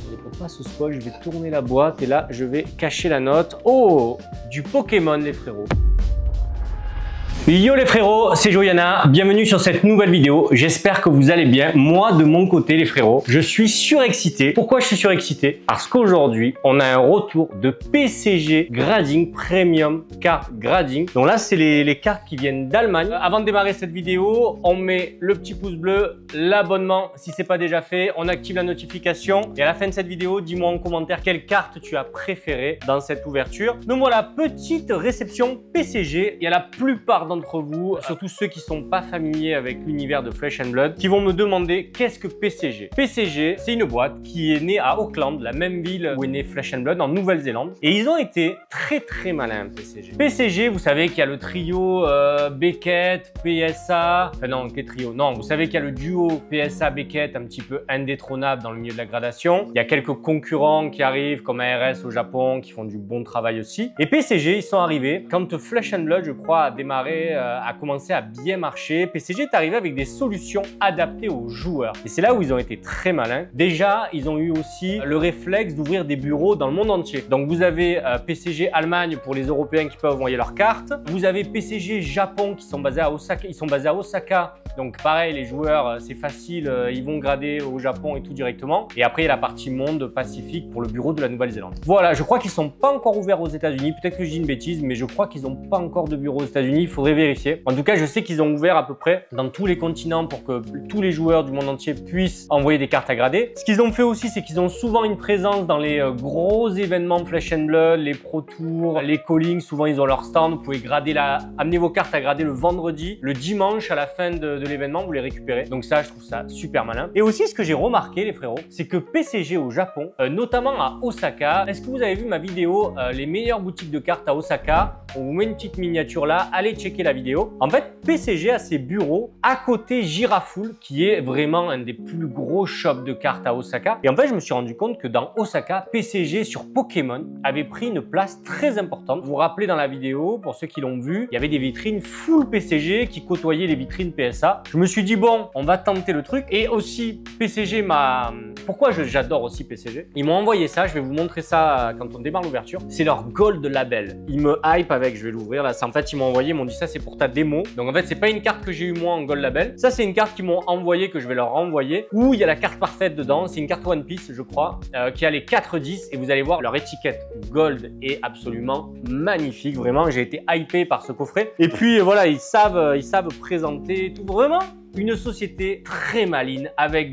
Et pour pas se spoil, je vais tourner la boîte et là, je vais cacher la note. Oh, du Pokémon, les frérots. Yo les frérots, c'est Joyana, bienvenue sur cette nouvelle vidéo, j'espère que vous allez bien. Moi de mon côté les frérots, je suis surexcité. Pourquoi je suis surexcité? Parce qu'aujourd'hui, on a un retour de PCG Grading Premium Card Grading. Donc là, c'est les cartes qui viennent d'Allemagne. Avant de démarrer cette vidéo, on met le petit pouce bleu, l'abonnement si c'est pas déjà fait, on active la notification et à la fin de cette vidéo, dis-moi en commentaire quelle carte tu as préférée dans cette ouverture. Donc voilà, petite réception PCG. Il y a la plupart d'entre vous, surtout ceux qui sont pas familiers avec l'univers de Flesh and Blood, qui vont me demander qu'est-ce que PCG. PCG, c'est une boîte qui est née à Auckland, la même ville où est né Flesh and Blood, en Nouvelle-Zélande. Et ils ont été très malins, PCG. PCG, vous savez qu'il y a le trio Beckett, PSA, enfin non, quel trio? Non, vous savez qu'il y a le duo PSA Beckett, un petit peu indétrônable dans le milieu de la gradation. Il y a quelques concurrents qui arrivent, comme ARS au Japon, qui font du bon travail aussi. Et PCG, ils sont arrivés quand Flesh and Blood, je crois, a démarré, a commencé à bien marcher. PCG est arrivé avec des solutions adaptées aux joueurs. Et c'est là où ils ont été très malins. Déjà, ils ont eu aussi le réflexe d'ouvrir des bureaux dans le monde entier. Donc, vous avez PCG Allemagne pour les Européens qui peuvent envoyer leurs cartes. Vous avez PCG Japon qui sont basés à Osaka. Ils sont basés à Osaka. Donc, pareil, les joueurs, c'est facile. Ils vont grader au Japon et tout directement. Et après, il y a la partie monde Pacifique pour le bureau de la Nouvelle-Zélande. Voilà, je crois qu'ils sont pas encore ouverts aux États-Unis. Peut-être que je dis une bêtise, mais je crois qu'ils n'ont pas encore de bureau aux États-Unis. Il faudrait vérifier. En tout cas, je sais qu'ils ont ouvert à peu près dans tous les continents pour que tous les joueurs du monde entier puissent envoyer des cartes à grader. Ce qu'ils ont fait aussi, c'est qu'ils ont souvent une présence dans les gros événements Flesh and Blood, les Pro Tours, les Callings. Souvent, ils ont leur stand. Vous pouvez grader amener vos cartes à grader le vendredi, le dimanche à la fin de l'événement, vous les récupérez. Donc ça, je trouve ça super malin. Et aussi, ce que j'ai remarqué, les frérots, c'est que PCG au Japon, notamment à Osaka, est-ce que vous avez vu ma vidéo, les meilleures boutiques de cartes à Osaka? On vous met une petite miniature là, allez checker la vidéo. En fait, PCG a ses bureaux à côté Girafool, qui est vraiment un des plus gros shops de cartes à Osaka. Et en fait, je me suis rendu compte que dans Osaka, PCG sur Pokémon avait pris une place très importante. Vous vous rappelez dans la vidéo, pour ceux qui l'ont vu, il y avait des vitrines full PCG qui côtoyaient les vitrines PSA. Je me suis dit, bon, on va tenter le truc. Et aussi, PCG m'a... Pourquoi j'adore aussi PCG? Ils m'ont envoyé ça, je vais vous montrer ça quand on démarre l'ouverture. C'est leur Gold Label. Ils me hype avec, je vais l'ouvrir là. En fait, ils m'ont envoyé, ils m'ont dit ça, c'est pour ta démo. Donc en fait, c'est pas une carte que j'ai eu moi en Gold Label. Ça, c'est une carte qu'ils m'ont envoyé, que je vais leur renvoyer, où il y a la carte parfaite dedans. C'est une carte One Piece, je crois, qui a les 4-10 et vous allez voir leur étiquette Gold est absolument magnifique. Vraiment, j'ai été hypé par ce coffret. Et puis voilà, ils savent présenter tout vraiment. Une société très maligne avec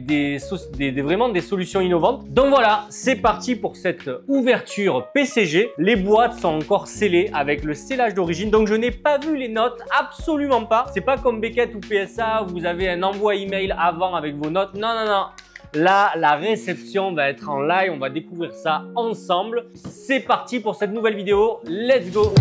vraiment des solutions innovantes. Donc voilà, c'est parti pour cette ouverture PCG. Les boîtes sont encore scellées avec le scellage d'origine. Donc je n'ai pas vu les notes, absolument pas. C'est pas comme Beckett ou PSA où vous avez un envoi email avant avec vos notes. Non. Là, la réception va être en live. On va découvrir ça ensemble. C'est parti pour cette nouvelle vidéo. Let's go!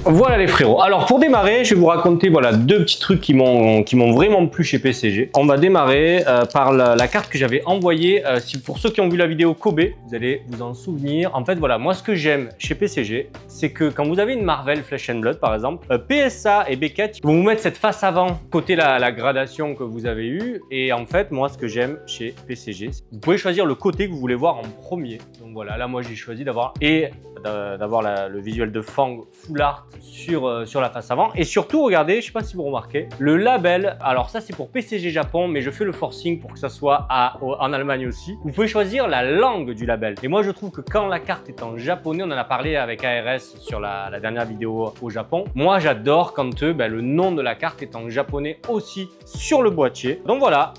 Voilà les frérots. Alors pour démarrer, je vais vous raconter voilà deux petits trucs qui m'ont vraiment plu chez PCG. On va démarrer par la carte que j'avais envoyée. Pour ceux qui ont vu la vidéo Kobe, vous allez vous en souvenir. En fait voilà, moi ce que j'aime chez PCG, c'est que quand vous avez une Marvel Flesh and Blood par exemple, PSA et Beckett vont vous mettre cette face avant côté la gradation que vous avez eue. Et en fait moi ce que j'aime chez PCG, vous pouvez choisir le côté que vous voulez voir en premier. Donc voilà, là moi j'ai choisi d'avoir le visuel de Fang full art sur la face avant. Et surtout, regardez, je sais pas si vous remarquez, le label, alors ça c'est pour PCG Japon, mais je fais le forcing pour que ça soit en Allemagne aussi. Vous pouvez choisir la langue du label. Et moi je trouve que quand la carte est en japonais, on en a parlé avec ARS sur la dernière vidéo au Japon. Moi j'adore quand le nom de la carte est en japonais aussi sur le boîtier. Donc voilà,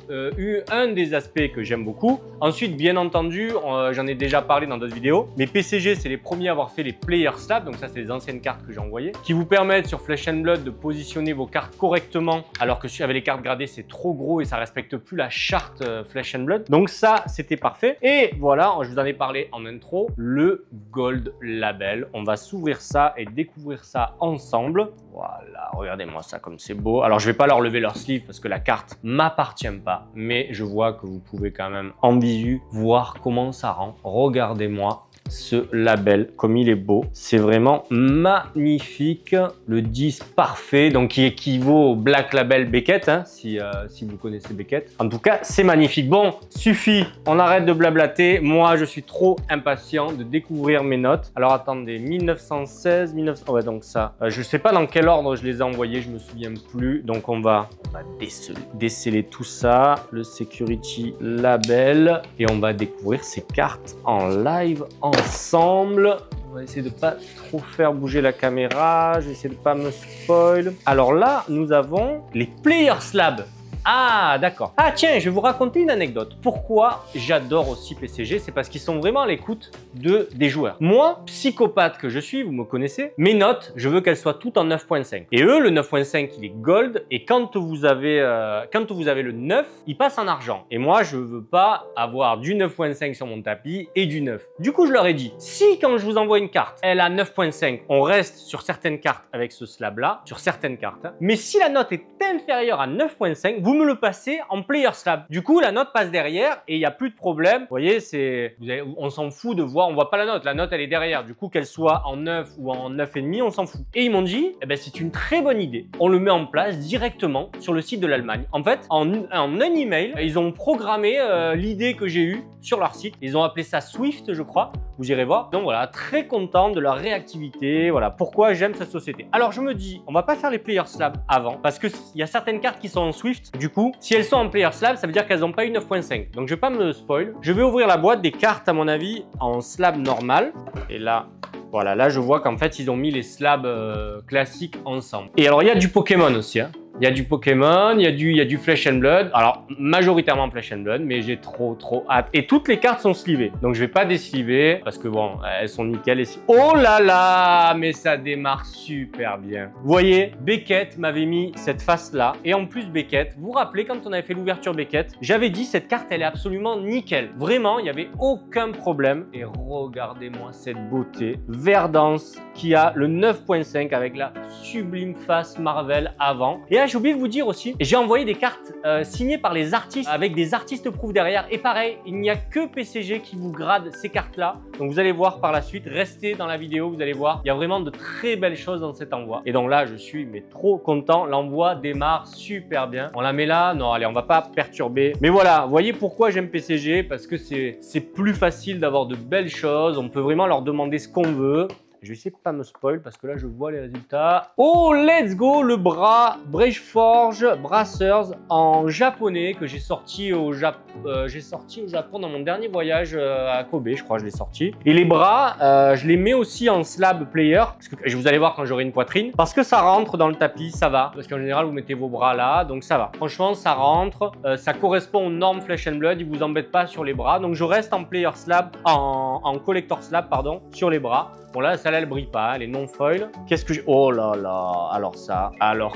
un des aspects que j'aime beaucoup. Ensuite, bien entendu, j'en ai déjà parlé dans d'autres vidéos, mais PCG c'est les premiers à avoir fait les Player Slabs, donc ça c'est les anciennes cartes que j'ai envoyées, qui vous permettent sur Flesh and Blood de positionner vos cartes correctement, alors que avec les cartes gradées c'est trop gros et ça respecte plus la charte Flesh and Blood. Donc ça c'était parfait. Et voilà, je vous en ai parlé en intro, le Gold Label. On va s'ouvrir ça et découvrir ça ensemble. Voilà, regardez-moi ça comme c'est beau. Alors je vais pas leur lever leur sleeve parce que la carte m'appartient pas, mais je vois que vous pouvez quand même en visu voir comment ça rend. Regardez-moi ce label, comme il est beau. C'est vraiment magnifique. Le 10 parfait, donc qui équivaut au Black Label Beckett, hein, si vous connaissez Beckett. En tout cas, c'est magnifique. Bon, suffit, on arrête de blablater. Moi, je suis trop impatient de découvrir mes notes. Alors, attendez, 1916, 1900... ouais, donc ça, je sais pas dans quel ordre je les ai envoyés, je me souviens plus. Donc, on va déceler tout ça, le Security Label, et on va découvrir ces cartes en live ensemble. On va essayer de pas trop faire bouger la caméra, je vais essayer de pas me spoil. Alors là, nous avons les Player Slab. Ah, d'accord. Ah tiens, je vais vous raconter une anecdote. Pourquoi j'adore aussi PCG? C'est parce qu'ils sont vraiment à l'écoute des joueurs. Moi, psychopathe que je suis, vous me connaissez, mes notes, je veux qu'elles soient toutes en 9.5. Et eux, le 9.5, il est gold. Et quand vous avez le 9, il passe en argent. Et moi, je veux pas avoir du 9.5 sur mon tapis et du 9. Du coup, je leur ai dit, si quand je vous envoie une carte, elle a 9.5, on reste sur certaines cartes avec ce slab-là, sur certaines cartes. Hein. Mais si la note est inférieure à 9.5, vous me le passez en Player Slab. Du coup, la note passe derrière et il n'y a plus de problème. Vous voyez, on s'en fout de voir, on voit pas la note. La note, elle est derrière. Du coup, qu'elle soit en 9 ou en 9,5, on s'en fout. Et ils m'ont dit, eh ben, c'est une très bonne idée. On le met en place directement sur le site de l'Allemagne. En fait, en un email, ils ont programmé l'idée que j'ai eue sur leur site. Ils ont appelé ça Swift, je crois. Vous irez voir. Donc voilà, très content de leur réactivité. Voilà pourquoi j'aime cette société. Alors, je me dis, on va pas faire les Player Slab avant parce que il y a certaines cartes qui sont en Swift. Du coup, si elles sont en Player Slab, ça veut dire qu'elles n'ont pas eu 9.5. Donc, je vais pas me spoil. Je vais ouvrir la boîte des cartes, à mon avis, en slab normal. Et là, voilà, là, je vois qu'en fait, ils ont mis les slabs classiques ensemble. Et alors, il y a du Pokémon aussi, hein. Il y a du Pokémon, il y a du Flesh and Blood. Alors, majoritairement Flesh and Blood, mais j'ai trop hâte. Et toutes les cartes sont slivées. Donc, je vais pas désliver parce que bon, elles sont nickel. Et oh là là, mais ça démarre super bien. Vous voyez, Beckett m'avait mis cette face-là. Et en plus, Beckett, vous vous rappelez quand on avait fait l'ouverture Beckett, j'avais dit cette carte, elle est absolument nickel. Vraiment, il n'y avait aucun problème. Et regardez-moi cette beauté. Verdance qui a le 9.5 avec la sublime face Marvel avant. Et j'ai oublié de vous dire aussi, j'ai envoyé des cartes signées par les artistes avec des artistes proof derrière. Et pareil, il n'y a que PCG qui vous grade ces cartes-là. Donc vous allez voir par la suite, restez dans la vidéo, vous allez voir, il y a vraiment de très belles choses dans cet envoi. Et donc là, je suis trop content. L'envoi démarre super bien. On la met là, non, allez, on va pas perturber. Mais voilà, vous voyez pourquoi j'aime PCG? Parce que c'est plus facile d'avoir de belles choses. On peut vraiment leur demander ce qu'on veut. Je vais essayer de pas me spoil parce que là je vois les résultats. Oh, let's go, le bras Braveforge Brassers en japonais que j'ai sorti au Japon dans mon dernier voyage à Kobe, je crois que je l'ai sorti. Et les bras, je les mets aussi en slab player parce que vous allez voir quand j'aurai une poitrine parce que ça rentre dans le tapis, ça va. Parce qu'en général vous mettez vos bras là, donc ça va. Franchement, ça rentre, ça correspond aux normes Flesh and Blood. Il vous embête pas sur les bras, donc je reste en player slab, en collector slab pardon, sur les bras. Bon là, celle-là, elle brille pas, elle est non foil. Qu'est-ce que j'ai... Oh là là, alors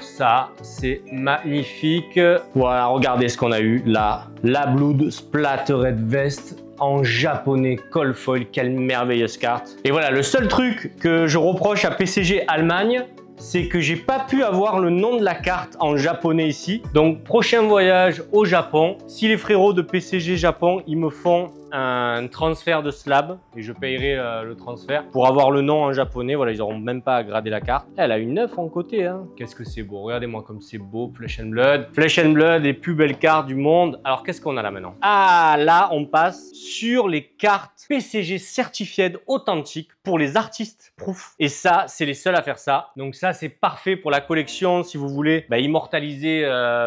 ça, c'est magnifique. Voilà, regardez ce qu'on a eu là. La Blood Splattered Vest en japonais Cold Foil, quelle merveilleuse carte. Et voilà, le seul truc que je reproche à PCG Allemagne, c'est que j'ai pas pu avoir le nom de la carte en japonais ici. Donc, prochain voyage au Japon, si les frérots de PCG Japon, ils me font un transfert de slab et je payerai le transfert pour avoir le nom en japonais. Voilà, ils n'auront même pas à grader la carte. Elle a une 9 en côté, hein. Qu'est-ce que c'est beau. Regardez-moi comme c'est beau, Flesh and Blood. Flesh and Blood, les plus belles cartes du monde. Alors, qu'est-ce qu'on a là maintenant? Ah, là, on passe sur les cartes PCG Certified authentiques pour les artistes proof. Et ça, c'est les seuls à faire ça. Donc ça, c'est parfait pour la collection si vous voulez immortaliser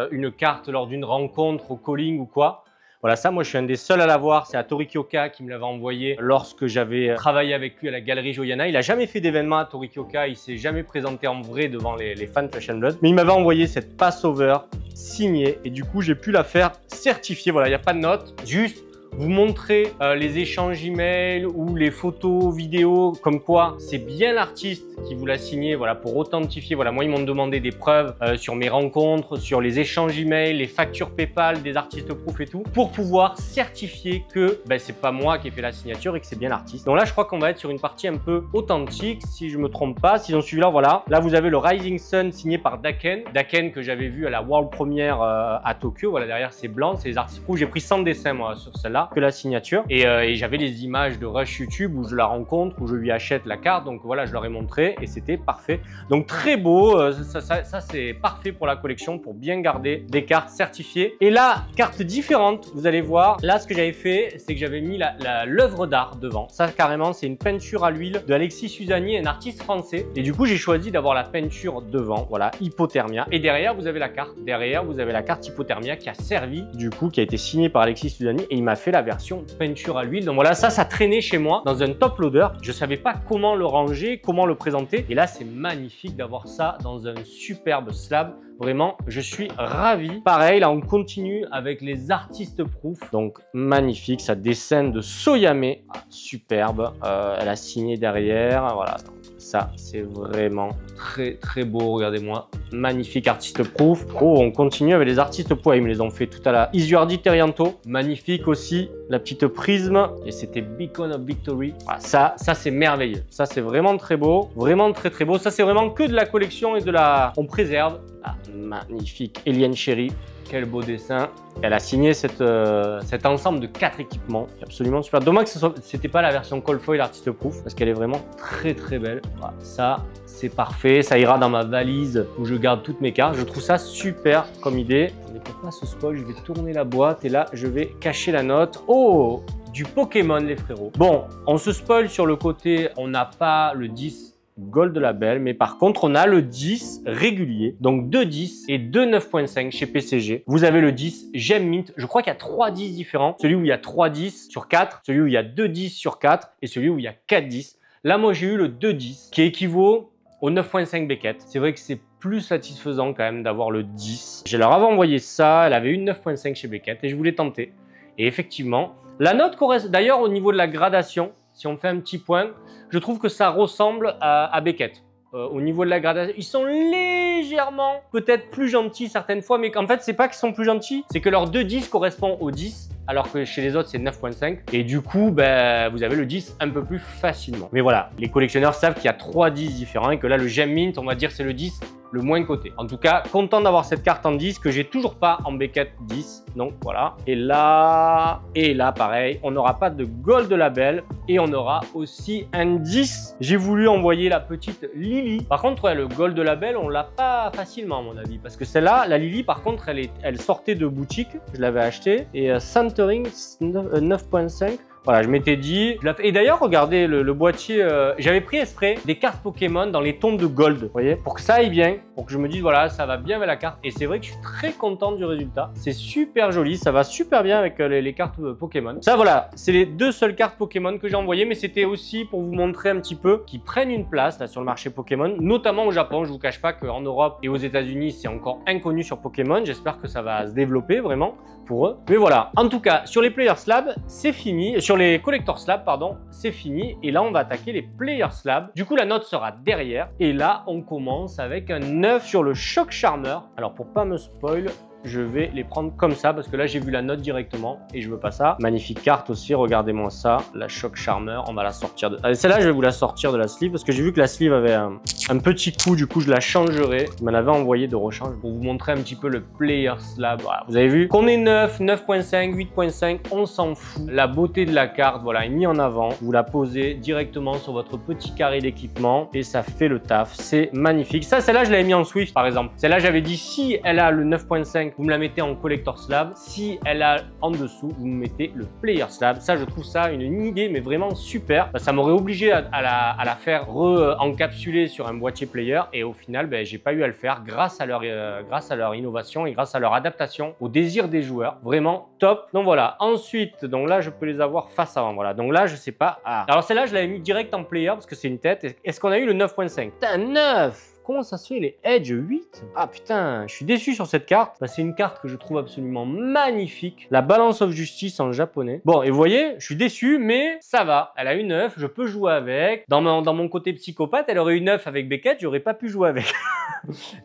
une carte lors d'une rencontre au calling ou quoi. Voilà, ça, moi, je suis un des seuls à l'avoir. C'est à Torikyoka qui me l'avait envoyé lorsque j'avais travaillé avec lui à la Galerie Joyana. Il n'a jamais fait d'événement à Torikyoka. Il s'est jamais présenté en vrai devant les fans Flesh and Blood. Mais il m'avait envoyé cette Passover signée. Et du coup, j'ai pu la faire certifier. Voilà, il n'y a pas de note. Juste vous montrer les échanges email ou les photos, vidéos, comme quoi c'est bien l'artiste qui vous l'a signé, voilà, pour authentifier. Voilà, moi, ils m'ont demandé des preuves sur mes rencontres, sur les échanges email, les factures PayPal des artistes proof et tout, pour pouvoir certifier que c'est pas moi qui ai fait la signature et que c'est bien l'artiste. Donc là, je crois qu'on va être sur une partie un peu authentique, si je me trompe pas. S'ils ont suivi là, voilà. Là, vous avez le Rising Sun signé par Daken. Daken que j'avais vu à la World Premiere à Tokyo. Voilà, derrière, c'est blanc, c'est les artistes proof. J'ai pris 100 dessins, moi, sur celle-là. voilà, que la signature. Et j'avais les images de Rush YouTube où je la rencontre, où je lui achète la carte. Donc voilà, je leur ai montré et c'était parfait. Donc très beau, ça c'est parfait pour la collection, pour bien garder des cartes certifiées. Et là, carte différente, vous allez voir. Là, ce que j'avais fait, c'est que j'avais mis l'œuvre d'art devant. Ça, carrément, c'est une peinture à l'huile de Alexis Suzannier, un artiste français. Et du coup, j'ai choisi d'avoir la peinture devant, voilà, Hypothermia. Et derrière, vous avez la carte. Derrière, vous avez la carte Hypothermia qui a servi, du coup, qui a été signée par Alexis Suzannier. Et il m'a fait la version peinture à l'huile. Donc voilà, ça traînait chez moi dans un top loader. Je savais pas comment le ranger, comment le présenter. Et là, c'est magnifique d'avoir ça dans un superbe slab. Vraiment, je suis ravi. Pareil, là, on continue avec les artistes proof. Donc, magnifique. Ça dessine de Soyame. Ah, superbe. Elle a signé derrière. Voilà. Donc, ça, c'est vraiment très, très beau. Regardez-moi. Magnifique artiste proof. Oh, on continue avec les artistes poids. Ils me les ont fait tout à l'heure. Isuardi Terianto. Magnifique aussi. La petite prisme. Et c'était Beacon of Victory. Voilà, ça c'est merveilleux. Ça, c'est vraiment très beau. Vraiment très, très beau. Ça, c'est vraiment que de la collection et de la... On préserve. Ah, magnifique. Eliane Chéri. Quel beau dessin. Elle a signé cet ensemble de 4 équipements. Absolument super. Dommage que c'était pas la version Cold Foil Artist Proof parce qu'elle est vraiment très très belle. Voilà, ça, c'est parfait. Ça ira dans ma valise où je garde toutes mes cartes. Je trouve ça super comme idée. On n'est pas ce spoil. Je vais tourner la boîte et là, je vais cacher la note. Oh, du Pokémon, les frérots. Bon, on se spoil sur le côté. On n'a pas le 10 Gold Label, mais par contre on a le 10 régulier, donc 2 10 et 2 9.5 chez PCG. Vous avez le 10 Gem Mint, je crois qu'il y a 3 10 différents, celui où il y a 3 10 sur 4, celui où il y a 2 10 sur 4 et celui où il y a 4 10. Là moi j'ai eu le 2 10 qui équivaut au 9.5 Beckett. C'est vrai que c'est plus satisfaisant quand même d'avoir le 10. Je leur avais envoyé ça, elle avait eu 9.5 chez Beckett et je voulais tenter. Et effectivement, la note correspond d'ailleurs au niveau de la gradation. Si on fait un petit point, je trouve que ça ressemble à Beckett. Au niveau de la gradation, ils sont légèrement peut-être plus gentils certaines fois, mais en fait, c'est pas qu'ils sont plus gentils, c'est que leur 2-10 correspond au 10, alors que chez les autres, c'est 9.5. Et du coup, ben, vous avez le 10 un peu plus facilement. Mais voilà, les collectionneurs savent qu'il y a 3 10 différents et que là, le Gem Mint, on va dire, c'est le 10 le moins coté. En tout cas, content d'avoir cette carte en 10 que j'ai toujours pas en Beckett 10. Donc voilà. Et là, pareil, on n'aura pas de Gold Label et on aura aussi un 10. J'ai voulu envoyer la petite Lily. Par contre, ouais, le Gold Label, on l'a pas facilement à mon avis. Parce que celle-là, la Lily, par contre, elle sortait de boutique. Je l'avais achetée. Et Centering 9.5. Voilà, je m'étais dit... Et d'ailleurs, regardez le boîtier. J'avais pris exprès des cartes Pokémon dans les tons de gold, vous voyez, pour que ça aille bien, pour que je me dise, voilà, ça va bien avec la carte. Et c'est vrai que je suis très content du résultat. C'est super joli, ça va super bien avec les cartes Pokémon. Ça, voilà, c'est les 2 seules cartes Pokémon que j'ai envoyées, mais c'était aussi pour vous montrer un petit peu qu'ils prennent une place là sur le marché Pokémon, notamment au Japon. Je vous cache pas qu'en Europe et aux États-Unis, c'est encore inconnu sur Pokémon. J'espère que ça va se développer vraiment pour eux. Mais voilà, en tout cas, sur les Player Slabs, c'est fini. Sur les Collector Slabs, pardon, c'est fini. Et là, on va attaquer les Player Slabs. Du coup, la note sera derrière. Et là, on commence avec un 9 sur le Shock Charmer. Alors, pour pas me spoil, je vais les prendre comme ça parce que là j'ai vu la note directement et je veux pas ça. Magnifique carte aussi, regardez-moi ça, la Shock Charmer, on va la sortir de... Celle-là je vais vous la sortir de la sleeve parce que j'ai vu que la sleeve avait un petit coup, du coup je la changerai. Je m'en avais envoyé de rechange pour vous montrer un petit peu le Player Slab. Voilà, vous avez vu qu'on est 9, 9.5, 8.5, on s'en fout. La beauté de la carte, voilà, est mise en avant. Vous la posez directement sur votre petit carré d'équipement et ça fait le taf. C'est magnifique. Ça, celle-là je l'avais mis en Swift par exemple. Celle-là j'avais dit si elle a le 9.5, vous me la mettez en collector slab. Si elle a en dessous, vous me mettez le player slab. Ça, je trouve ça une idée, mais vraiment super. Ça m'aurait obligé à la faire encapsuler sur un boîtier player. Et au final, ben, j'ai pas eu à le faire grâce à leur innovation et grâce à leur adaptation au désir des joueurs. Vraiment top. Donc voilà. Ensuite, donc là, je peux les avoir face avant. Voilà. Donc là, je sais pas. Ah. Alors celle-là, je l'avais mis direct en player parce que c'est une tête. Est-ce qu'on a eu le 9.5? Putain, 9! Comment ça se fait les Edge 8? Ah putain, je suis déçu sur cette carte. Bah, c'est une carte que je trouve absolument magnifique. La Balance of Justice en japonais. Bon, et vous voyez, je suis déçu, mais ça va. Elle a une 9, je peux jouer avec. Dans mon côté psychopathe, elle aurait eu 9 avec Beckett, j'aurais pas pu jouer avec.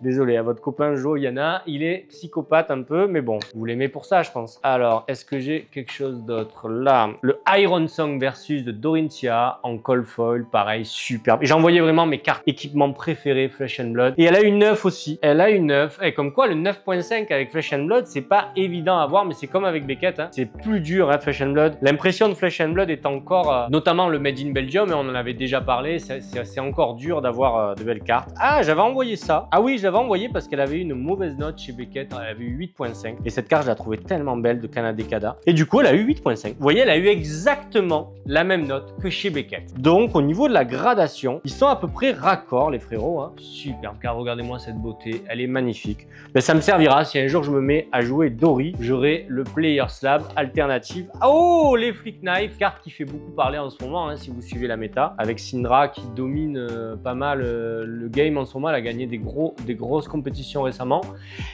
Désolé, à votre copain Joe Yana, il est psychopathe un peu, mais bon, vous l'aimez pour ça, je pense. Alors, est-ce que j'ai quelque chose d'autre là? Le Iron Song versus de Dorinthia en Cold Foil, pareil, super. J'ai envoyé vraiment mes cartes équipement préférées, Flesh and Blood. Et elle a une 9 aussi. Elle a une 9. Et comme quoi, le 9.5 avec Flesh and Blood, c'est pas évident à voir, mais c'est comme avec Beckett. Hein. C'est plus dur, hein, Flesh and Blood. L'impression de Flesh and Blood est encore, notamment le Made in Belgium, et on en avait déjà parlé, c'est encore dur d'avoir de belles cartes. Ah, j'avais envoyé ça. Ah oui, je l'avais envoyé parce qu'elle avait une mauvaise note chez Beckett. Elle avait eu 8.5. Et cette carte, je la trouvais tellement belle de Kanadekada. Et du coup, elle a eu 8.5. Vous voyez, elle a eu exactement la même note que chez Beckett. Donc, au niveau de la gradation, ils sont à peu près raccords, les frérots. Hein. Superbe carte, regardez-moi cette beauté. Elle est magnifique. Mais ça me servira si un jour je me mets à jouer Dory. J'aurai le Player Slab alternative. Oh, les Flick Knife, carte qui fait beaucoup parler en ce moment, hein, si vous suivez la méta. Avec Syndra qui domine pas mal le game en ce moment. Elle a gagné des grosses compétitions récemment.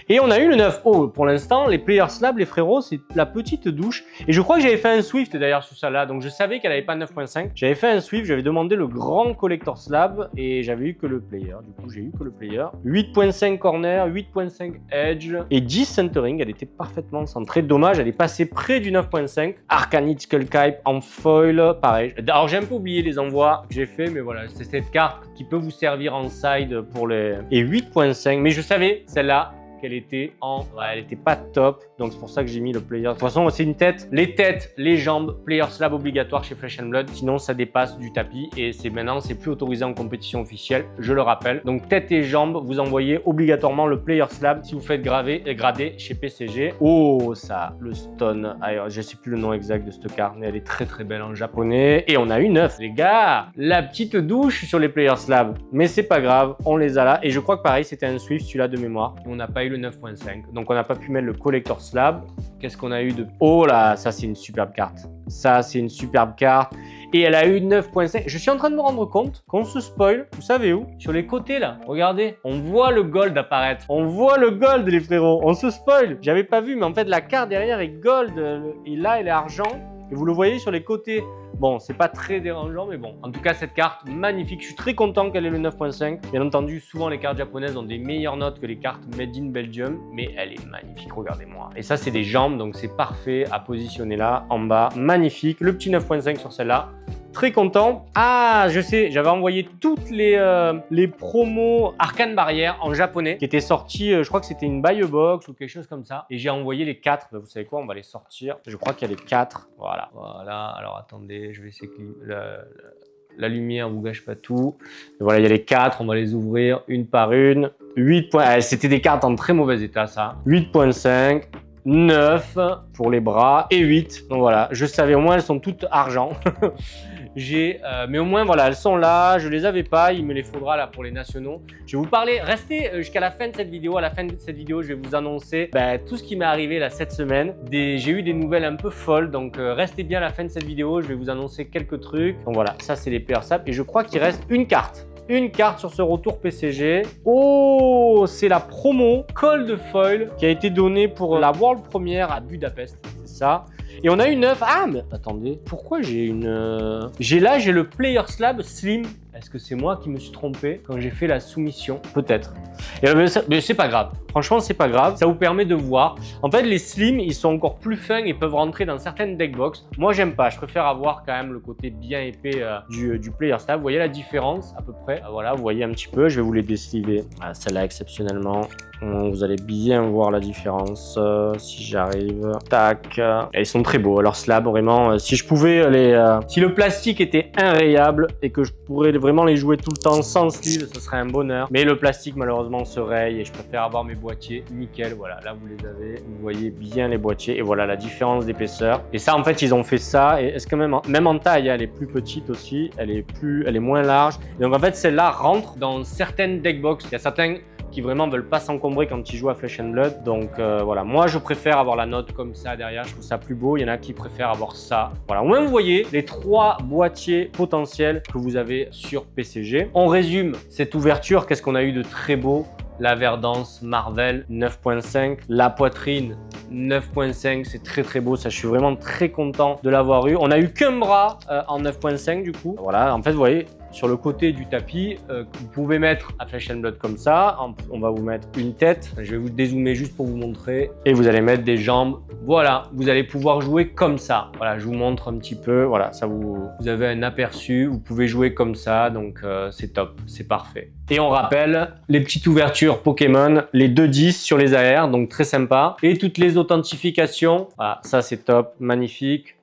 Et on a eu le 9. Oh, pour l'instant, les Player Slab, les frérots, c'est la petite douche. Et je crois que j'avais fait un Swift d'ailleurs sur celle-là. Donc je savais qu'elle n'avait pas 9.5. J'avais fait un Swift, j'avais demandé le grand Collector Slab et j'avais eu que le Player. Du coup, j'ai eu que le Player. 8.5 corner, 8.5 edge et 10 centering. Elle était parfaitement centrée. Dommage, elle est passée près du 9.5. Arcanite Skullcape en foil, pareil. Alors j'ai un peu oublié les envois que j'ai fait, mais voilà, c'est cette carte qui peut vous servir en side pour les... Et 8.5, mais je savais, celle-là, qu'elle était en... Ouais, elle était pas top, donc c'est pour ça que j'ai mis le player. De toute façon, c'est une tête. Les têtes, les jambes, player slab obligatoire chez Flesh and Blood, sinon ça dépasse du tapis et c'est maintenant, c'est plus autorisé en compétition officielle, je le rappelle. Donc tête et jambes, vous envoyez obligatoirement le player slab si vous faites grader chez PCG. Oh, ça, le stone. Alors, je sais plus le nom exact de cette carte, mais elle est très très belle en japonais. Et on a eu 9, les gars. La petite douche sur les player slab, mais c'est pas grave, on les a là. Et je crois que pareil, c'était un Swift, celui-là de mémoire. On n'a pas eu le 9.5, donc on n'a pas pu mettre le collector slab. Qu'est-ce qu'on a eu de... Oh là, ça c'est une superbe carte. Ça c'est une superbe carte. Et elle a eu 9.5. Je suis en train de me rendre compte qu'on se spoil. Vous savez où? Sur les côtés là. Regardez, on voit le gold apparaître. On voit le gold, les frérots. On se spoil. J'avais pas vu, mais en fait la carte derrière est gold. Et là elle est argent. Et vous le voyez sur les côtés. Bon, c'est pas très dérangeant, mais bon. En tout cas, cette carte, magnifique. Je suis très content qu'elle ait le 9.5. Bien entendu, souvent, les cartes japonaises ont des meilleures notes que les cartes Made in Belgium. Mais elle est magnifique, regardez-moi. Et ça, c'est des jambes, donc c'est parfait à positionner là, en bas. Magnifique. Le petit 9.5 sur celle-là. Très content. Ah, je sais, j'avais envoyé toutes les promos Arcane Barrière en japonais qui étaient sortis, je crois que c'était une buy box ou quelque chose comme ça. Et j'ai envoyé les 4. Ben, vous savez quoi, on va les sortir. Je crois qu'il y a les 4. Voilà. Voilà. Alors attendez, je vais essayer que la lumière ne vous gâche pas tout. Et voilà, il y a les 4. On va les ouvrir une par une. 8 points. Ah, c'était des cartes en très mauvais état, ça. 8.5. 9 pour les bras et 8. Donc voilà, je savais, au moins elles sont toutes argent. Mais au moins voilà, elles sont là, je les avais pas, il me les faudra là pour les nationaux. Je vais vous parler, restez jusqu'à la fin de cette vidéo. À la fin de cette vidéo, je vais vous annoncer tout ce qui m'est arrivé là cette semaine. J'ai eu des nouvelles un peu folles, donc restez bien à la fin de cette vidéo, je vais vous annoncer quelques trucs. Donc voilà, ça c'est les Player Slab et je crois qu'il reste une carte. Une carte sur ce retour PCG. Oh, c'est la promo Cold Foil qui a été donnée pour la World Première à Budapest. C'est ça. Et on a une 9. Ah, mais attendez, pourquoi j'ai une... J'ai le Player Slab Slim. Est-ce que c'est moi qui me suis trompé quand j'ai fait la soumission? Peut-être. Mais c'est pas grave. Franchement, c'est pas grave. Ça vous permet de voir. En fait, les slims, ils sont encore plus fins et peuvent rentrer dans certaines deckbox. Moi, j'aime pas. Je préfère avoir quand même le côté bien épais du Player Slab. Vous voyez la différence à peu près? Voilà, vous voyez un petit peu. Je vais vous les désliver. Ah, celle-là, exceptionnellement. Vous allez bien voir la différence si j'arrive. Tac. Et ils sont très beaux. Alors, slab, vraiment, si je pouvais si le plastique était inrayable et que je pourrais vraiment les jouer tout le temps sans sleeve, ce serait un bonheur. Mais le plastique, malheureusement, se raye et je préfère avoir mes boîtiers nickel. Voilà, là, vous les avez. Vous voyez bien les boîtiers. Et voilà la différence d'épaisseur. Et ça, en fait, ils ont fait ça. Et est-ce que même en taille, elle est plus petite aussi. Elle est moins large. Et donc, en fait, celle-là rentre dans certaines deckbox. Il y a certains qui vraiment veulent pas s'encombrer quand ils jouent à Flesh and Blood. Donc voilà, moi je préfère avoir la note comme ça derrière, je trouve ça plus beau. Il y en a qui préfèrent avoir ça. Voilà, au moins vous voyez les 3 boîtiers potentiels que vous avez sur PCG. On résume cette ouverture, qu'est-ce qu'on a eu de très beau? La Verdance Marvel 9.5, la poitrine 9.5, c'est très très beau, ça je suis vraiment très content de l'avoir eu. On a eu qu'un bras en 9.5 du coup. Voilà, en fait vous voyez, sur le côté du tapis que vous pouvez mettre à Flesh and Blood comme ça. On va vous mettre une tête. Je vais vous dézoomer juste pour vous montrer. Et vous allez mettre des jambes. Voilà, vous allez pouvoir jouer comme ça. Voilà, je vous montre un petit peu. Voilà, ça vous avez un aperçu. Vous pouvez jouer comme ça, donc c'est top, c'est parfait. Et on rappelle les petites ouvertures Pokémon, les 2-10 sur les AR, donc très sympa. Et toutes les authentifications. Voilà, ça c'est top, magnifique.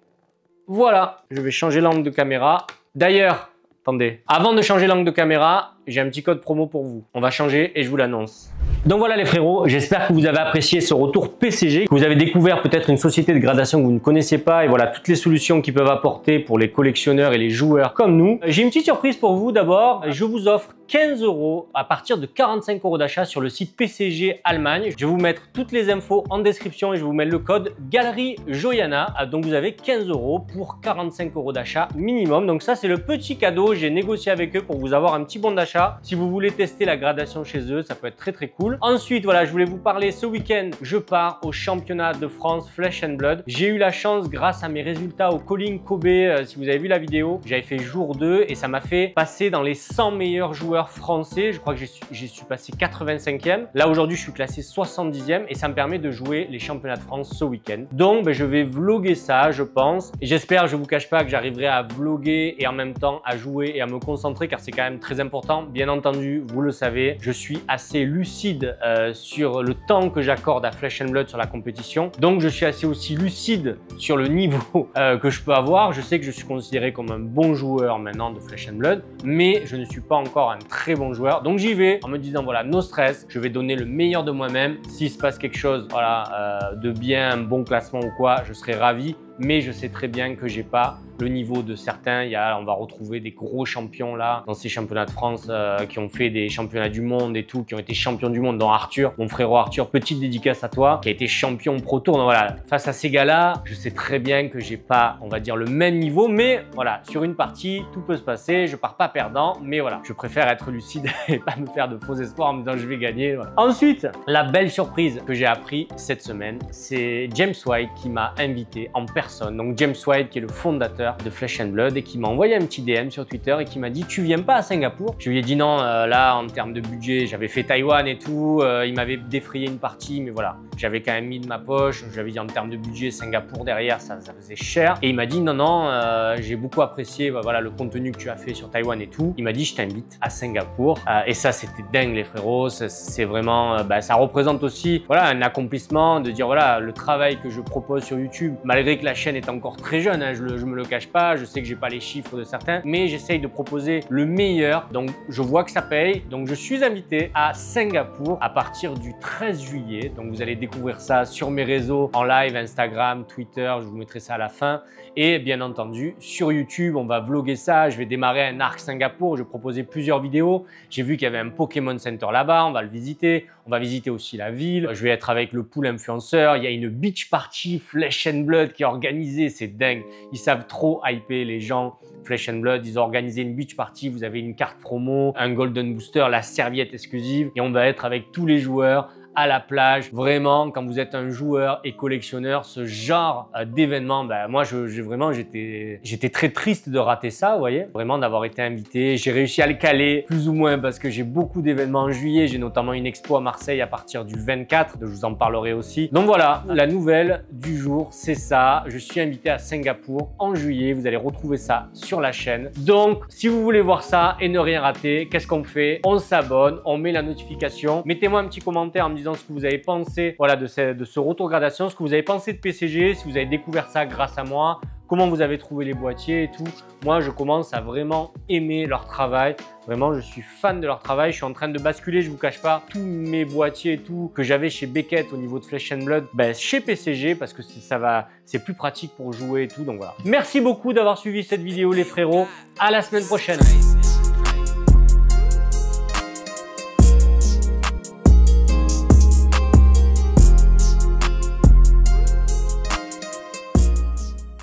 Voilà, je vais changer l'angle de caméra. D'ailleurs, attendez, avant de changer l'angle de caméra, j'ai un petit code promo pour vous. On va changer et je vous l'annonce. Donc voilà les frérots, j'espère que vous avez apprécié ce retour PCG, que vous avez découvert peut-être une société de gradation que vous ne connaissiez pas et voilà toutes les solutions qu'ils peuvent apporter pour les collectionneurs et les joueurs comme nous. J'ai une petite surprise pour vous d'abord, je vous offre 15 € à partir de 45 € d'achat sur le site PCG Allemagne. Je vais vous mettre toutes les infos en description et je vais vous mettre le code Galerie Joyana. Donc vous avez 15 € pour 45 € d'achat minimum. Donc ça c'est le petit cadeau, j'ai négocié avec eux pour vous avoir un petit bon d'achat. Si vous voulez tester la gradation chez eux, ça peut être très très cool. Ensuite voilà, je voulais vous parler ce week-end, je pars au championnat de France Flesh and Blood. J'ai eu la chance grâce à mes résultats au Calling Kobe, si vous avez vu la vidéo, j'avais fait jour 2 et ça m'a fait passer dans les 100 meilleurs joueurs français. Je crois que j'ai su passer 85e. Là aujourd'hui je suis classé 70e et ça me permet de jouer les championnats de France ce week-end. Donc je vais vlogger ça je pense. Et j'espère, je vous cache pas que j'arriverai à vlogger et en même temps à jouer et à me concentrer car c'est quand même très important. Bien entendu, vous le savez, je suis assez lucide sur le temps que j'accorde à Flesh and Blood sur la compétition. Donc je suis assez aussi lucide sur le niveau que je peux avoir. Je sais que je suis considéré comme un bon joueur maintenant de Flesh and Blood, mais je ne suis pas encore un très bon joueur. Donc j'y vais en me disant voilà, no stress, je vais donner le meilleur de moi-même. S'il se passe quelque chose voilà, de bien, un bon classement ou quoi, je serai ravi. Mais je sais très bien que j'ai pas le niveau de certains. On va retrouver des gros champions là dans ces championnats de France qui ont fait des championnats du monde et tout, qui ont été champions du monde, dont Arthur, mon frérot Arthur, petite dédicace à toi, qui a été champion Pro Tour. Donc voilà, face à ces gars-là, je sais très bien que j'ai pas, on va dire, le même niveau, mais voilà, sur une partie, tout peut se passer. Je pars pas perdant, mais voilà, je préfère être lucide et pas me faire de faux espoirs en me disant je vais gagner. Voilà. Ensuite, la belle surprise que j'ai appris cette semaine, c'est James White qui m'a invité en personne. Donc James White qui est le fondateur de Flesh and Blood et qui m'a envoyé un petit DM sur Twitter et qui m'a dit tu viens pas à Singapour? Je lui ai dit non, là en termes de budget j'avais fait Taïwan et tout, il m'avait défrayé une partie mais voilà, j'avais quand même mis de ma poche, j'avais dit en termes de budget Singapour derrière ça faisait cher et il m'a dit non, j'ai beaucoup apprécié voilà, le contenu que tu as fait sur Taïwan et tout, il m'a dit je t'invite à Singapour et ça c'était dingue les frérots, c'est vraiment, ça représente aussi voilà, un accomplissement de dire voilà le travail que je propose sur YouTube malgré que la chaîne est encore très jeune, hein, je me le cache pas, je sais que j'ai pas les chiffres de certains, mais j'essaye de proposer le meilleur, donc je vois que ça paye, donc je suis invité à Singapour à partir du 13 juillet, donc vous allez découvrir ça sur mes réseaux en live, Instagram, Twitter, je vous mettrai ça à la fin, et bien entendu sur YouTube, on va vlogger ça, je vais démarrer un arc Singapour, je vais proposer plusieurs vidéos, j'ai vu qu'il y avait un Pokémon Center là-bas, on va le visiter, on va visiter aussi la ville, je vais être avec le pool influenceur, il y a une beach party Flesh and Blood qui est organisée, c'est dingue, ils savent trop hyper les gens. Flesh and Blood, ils ont organisé une beach party, vous avez une carte promo, un golden booster, la serviette exclusive et on va être avec tous les joueurs à la plage. Vraiment, quand vous êtes un joueur et collectionneur, ce genre d'événement, moi j'étais très triste de rater ça, vous voyez, vraiment d'avoir été invité. J'ai réussi à le caler plus ou moins parce que j'ai beaucoup d'événements en juillet, j'ai notamment une expo à Marseille à partir du 24, je vous en parlerai aussi. Donc voilà, la nouvelle du jour, c'est ça, je suis invité à Singapour en juillet, vous allez retrouver ça sur la chaîne. Donc si vous voulez voir ça et ne rien rater, qu'est-ce qu'on fait? On s'abonne, on met la notification, mettez-moi un petit commentaire en me disant ce que vous avez pensé voilà, de ce retour gradation, ce que vous avez pensé de PCG, si vous avez découvert ça grâce à moi, comment vous avez trouvé les boîtiers et tout. Moi, je commence à vraiment aimer leur travail. Vraiment, je suis fan de leur travail. Je suis en train de basculer, je vous cache pas, tous mes boîtiers et tout que j'avais chez Beckett au niveau de Flesh and Blood, chez PCG parce que c'est plus pratique pour jouer et tout. Donc voilà. Merci beaucoup d'avoir suivi cette vidéo les frérots. À la semaine prochaine.